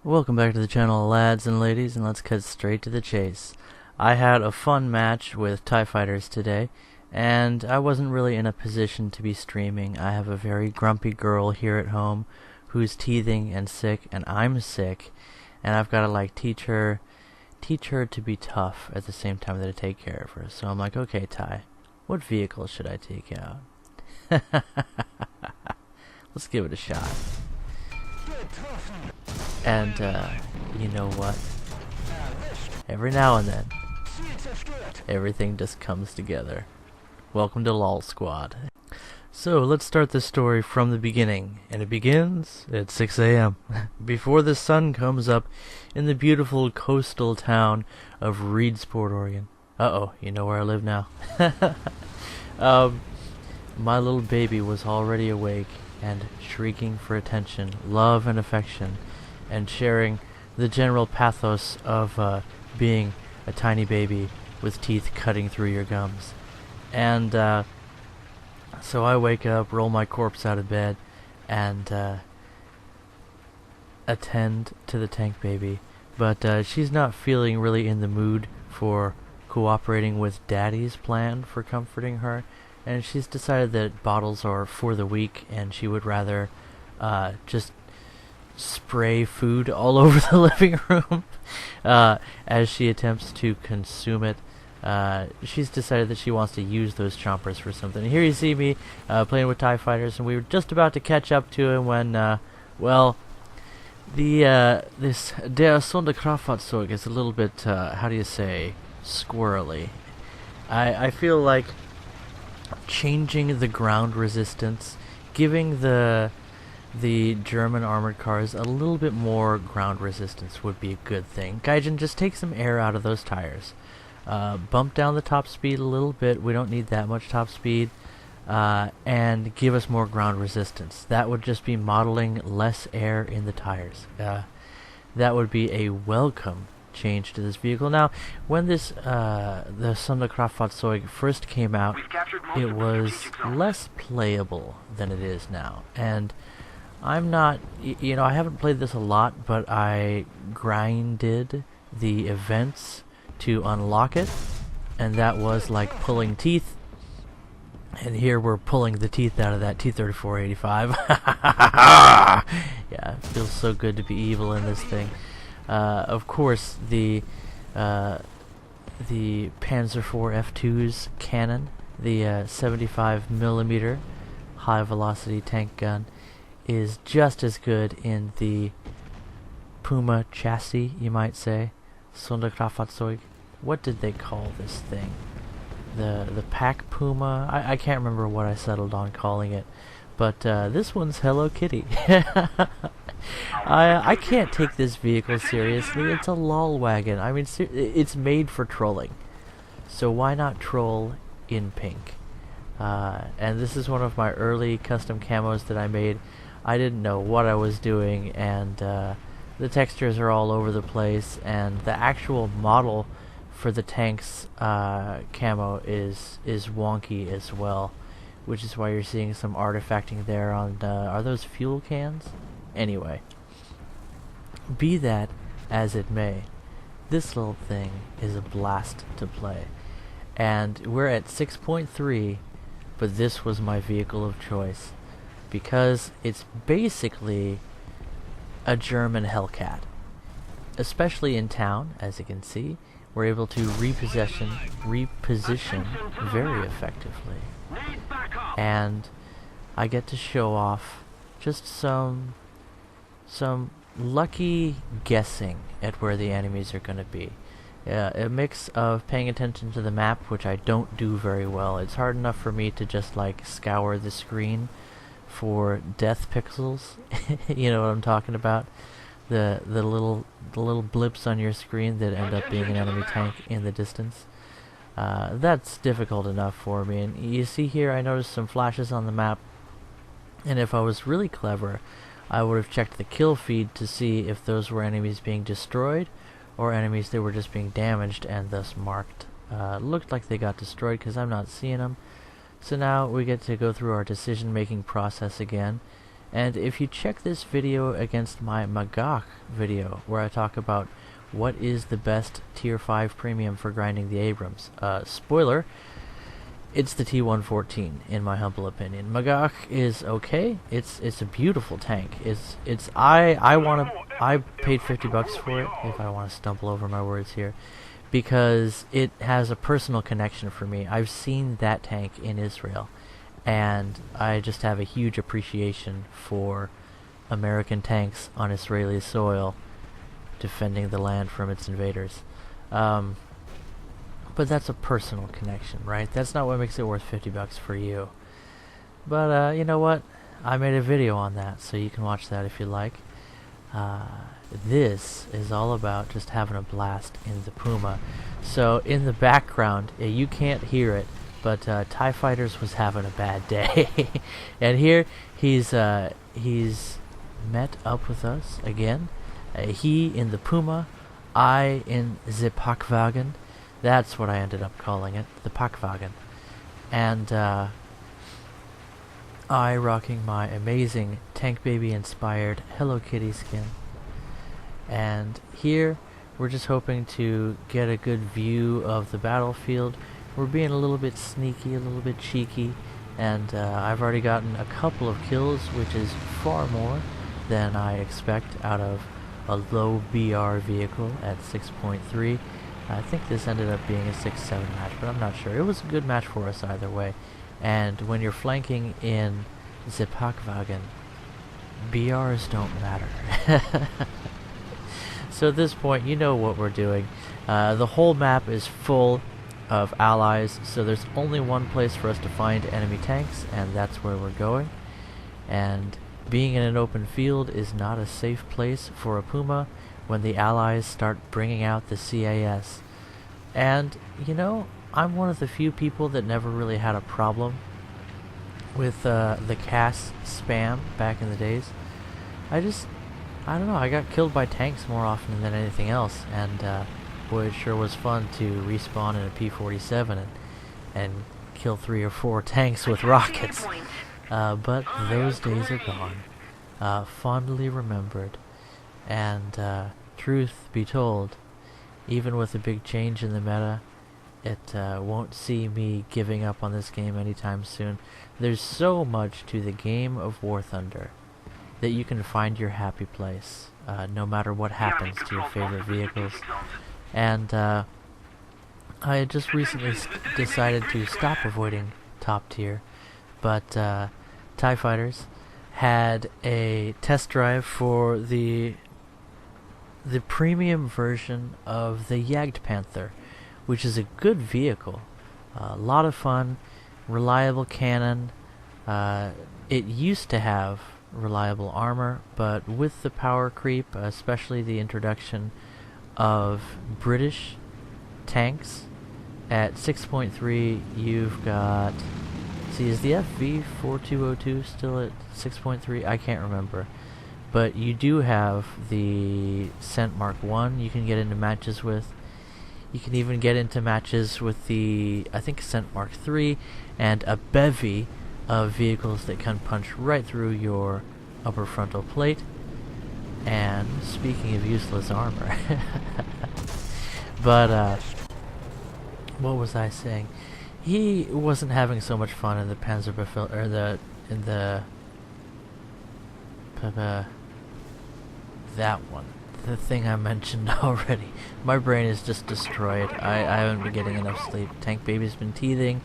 Welcome back to the channel, lads and ladies, and let's cut straight to the chase. I had a fun match with TIE Fighters today, and I wasn't really in a position to be streaming. I have a very grumpy girl here at home who's teething and sick, and I'm sick, and I've got to teach her to be tough at the same time that I take care of her. So I'm like, okay, Ty, what vehicle should I take out? Let's give it a shot. And, you know what? Every now and then, everything just comes together. Welcome to LOL Squad. So, let's start this story from the beginning. And it begins at 6 a.m. before the sun comes up in the beautiful coastal town of Reedsport, Oregon. Uh-oh, you know where I live now. My little baby was already awake and shrieking for attention, love, and affection, and sharing the general pathos of being a tiny baby with teeth cutting through your gums. And so I wake up, roll my corpse out of bed, and attend to the tank baby. But she's not feeling really in the mood for cooperating with Daddy's plan for comforting her, and she's decided that bottles are for the weak, and she would rather just spray food all over the living room as she attempts to consume it. She's decided that she wants to use those chompers for something. And here you see me playing with TIE Fighters, and we were just about to catch up to him when, well, this Der Sonderkraftfahrzeug is a little bit, how do you say, squirrely. I feel like changing the ground resistance, giving the German armored cars a little bit more ground resistance would be a good thing. Gaijin, just take some air out of those tires. Bump down the top speed a little bit. We don't need that much top speed. And give us more ground resistance. That would just be modeling less air in the tires. That would be a welcome change to this vehicle. Now, when this the Sonderkraftfahrzeug first came out, it was less playable than it is now. And I'm not, you know, I haven't played this a lot, but I grinded the events to unlock it, and that was like pulling teeth. And here we're pulling the teeth out of that T-3485. Yeah, it feels so good to be evil in this thing. Of course, the Panzer IV F2's cannon, the 75mm high-velocity tank gun, is just as good in the Puma chassis, you might say. Sonderkraftfahrzeug. What did they call this thing? The Pack Puma? I can't remember what I settled on calling it. But this one's Hello Kitty. I can't take this vehicle seriously. It's a lol wagon. I mean, it's made for trolling. So why not troll in pink? And this is one of my early custom camos that I made. I didn't know what I was doing, and the textures are all over the place, and the actual model for the tank's camo is wonky as well, which is why you're seeing some artifacting there on, are those fuel cans? Anyway, be that as it may, this little thing is a blast to play. And we're at 6.3, but this was my vehicle of choice, because it's basically a German Hellcat. Especially in town, as you can see, we're able to reposition very effectively. And I get to show off just some lucky guessing at where the enemies are going to be. A mix of paying attention to the map, which I don't do very well. It's hard enough for me to just scour the screen for death pixels. You know what I'm talking about? The little blips on your screen that end up being an enemy tank in the distance. That's difficult enough for me. And you see here, I noticed some flashes on the map, and if I was really clever, I would have checked the kill feed to see if those were enemies being destroyed or enemies that were just being damaged and thus marked. Looked like they got destroyed because I'm not seeing them. So now we get to go through our decision-making process again, And if you check this video against my Magach video, where I talk about what is the best tier 5 premium for grinding the Abrams, spoiler, it's the T114 in my humble opinion. Magach is okay. It's a beautiful tank. I paid $50 for it, if I want to stumble over my words here, because it has a personal connection for me. I've seen that tank in Israel, and I just have a huge appreciation for American tanks on Israeli soil defending the land from its invaders. But that's a personal connection, right? That's not what makes it worth $50 for you. But you know what? I made a video on that, so you can watch that if you like. This is all about just having a blast in the Puma. So in the background, you can't hear it, but TIE Fighters was having a bad day. And here he's met up with us again. He in the Puma, I in the Pakwagon. That's what I ended up calling it, the Pakwagon. And I rocking my amazing Tank Baby inspired Hello Kitty skin. And here we're just hoping to get a good view of the battlefield. We're being a little bit sneaky, a little bit cheeky, and I've already gotten a couple of kills, which is far more than I expect out of a low BR vehicle at 6.3. I think this ended up being a 6-7 match, but I'm not sure. It was a good match for us either way. And when you're flanking in the Pakwagon, BRs don't matter. So at this point, you know what we're doing. The whole map is full of allies, so there's only one place for us to find enemy tanks, and that's where we're going. And being in an open field is not a safe place for a Puma when the allies start bringing out the CAS. And, you know, I'm one of the few people that never really had a problem with the CAS spam back in the days. I don't know, I got killed by tanks more often than anything else, and boy, it sure was fun to respawn in a P-47 and kill 3 or 4 tanks with rockets. But those days are gone, fondly remembered. And truth be told, even with a big change in the meta, it won't see me giving up on this game anytime soon. There's so much to the game of War Thunder that you can find your happy place, no matter what happens to your favorite vehicles. And I just recently decided to stop avoiding top tier, but TIE Fighters had a test drive for the premium version of the Jagdpanther, which is a good vehicle. A lot of fun, reliable cannon. It used to have reliable armor, but with the power creep, especially the introduction of British tanks, at 6.3 you've got... See, is the FV4202 still at 6.3? I can't remember. But you do have the Cent Mark 1 you can get into matches with. You can even get into matches with the, I think, Cent Mark 3 and a bevy of vehicles that can punch right through your upper frontal plate. And speaking of useless armor, but what was I saying? He wasn't having so much fun in the Panzerbefehl, or that one. The thing I mentioned already. My brain is just destroyed. I haven't been getting enough sleep. Tank Baby's been teething.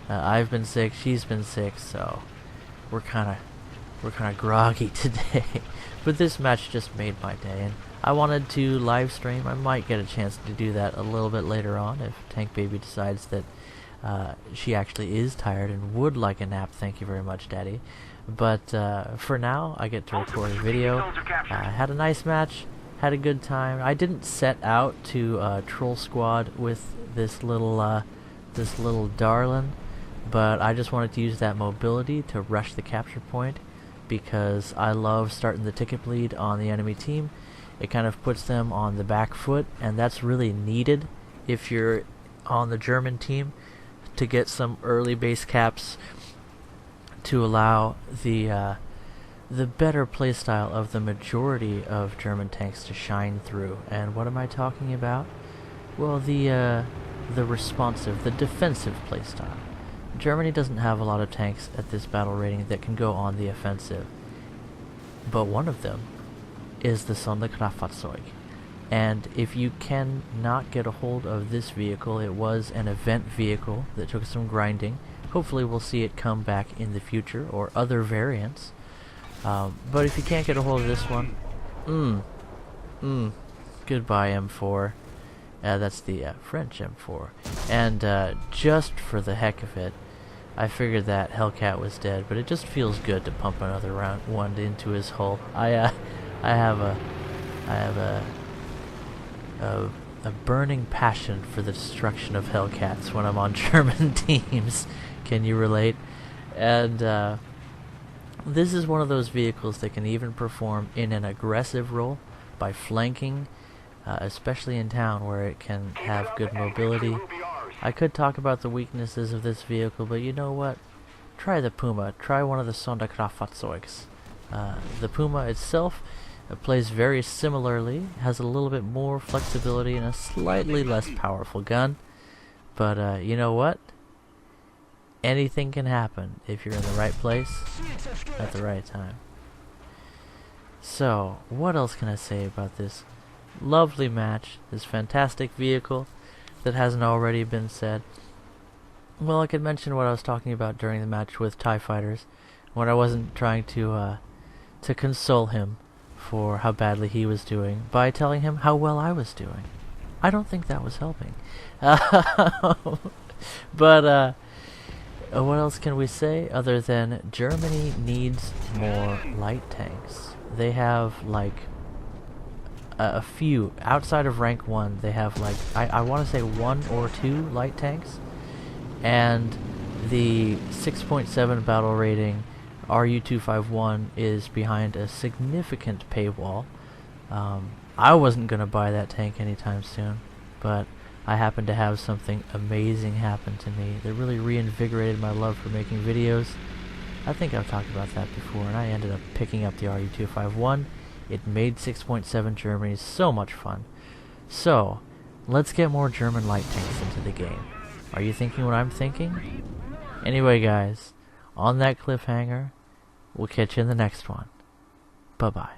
I've been sick. She's been sick. So we're kind of groggy today. But this match just made my day, and I wanted to live stream. I might get a chance to do that a little bit later on if Tank Baby decides that she actually is tired and would like a nap. Thank you very much, Daddy. But for now, I get to record a video. Had a nice match. Had a good time. I didn't set out to troll squad with this little darling, but I just wanted to use that mobility to rush the capture point, because I love starting the ticket bleed on the enemy team. It kind of puts them on the back foot, and that's really needed if you're on the German team, to get some early base caps to allow the the better playstyle of the majority of German tanks to shine through. And what am I talking about? Well, the responsive, the defensive playstyle. Germany doesn't have a lot of tanks at this battle rating that can go on the offensive, but one of them is the Sonderkraftfahrzeug. And if you can not get a hold of this vehicle, it was an event vehicle that took some grinding. Hopefully we'll see it come back in the future, or other variants. But if you can't get a hold of this one, goodbye M4. That's the French M4. And just for the heck of it, I figured that Hellcat was dead, but it just feels good to pump another one into his hull. I have a burning passion for the destruction of Hellcats when I'm on German teams. Can you relate? And this is one of those vehicles that can even perform in an aggressive role by flanking, especially in town where it can have good mobility. I could talk about the weaknesses of this vehicle, but you know what? Try the Puma. Try one of the Sonderkraftfahrzeugs. The Puma itself plays very similarly, has a little bit more flexibility and a slightly less powerful gun. But you know what? Anything can happen if you're in the right place at the right time. So, what else can I say about this lovely match, this fantastic vehicle that hasn't already been said? Well, I could mention what I was talking about during the match with TIE Fighters, when I wasn't trying to console him for how badly he was doing by telling him how well I was doing. I don't think that was helping. But what else can we say other than Germany needs more light tanks? They have like a few outside of rank 1. They have like I want to say 1 or 2 light tanks, and the 6.7 battle rating RU-251 is behind a significant paywall. I wasn't gonna buy that tank anytime soon, but I happened to have something amazing happen to me that really reinvigorated my love for making videos. I think I've talked about that before, and I ended up picking up the RU-251. It made 6.7 Germany so much fun. So, let's get more German light tanks into the game. Are you thinking what I'm thinking? Anyway guys, on that cliffhanger, we'll catch you in the next one. Bye-bye.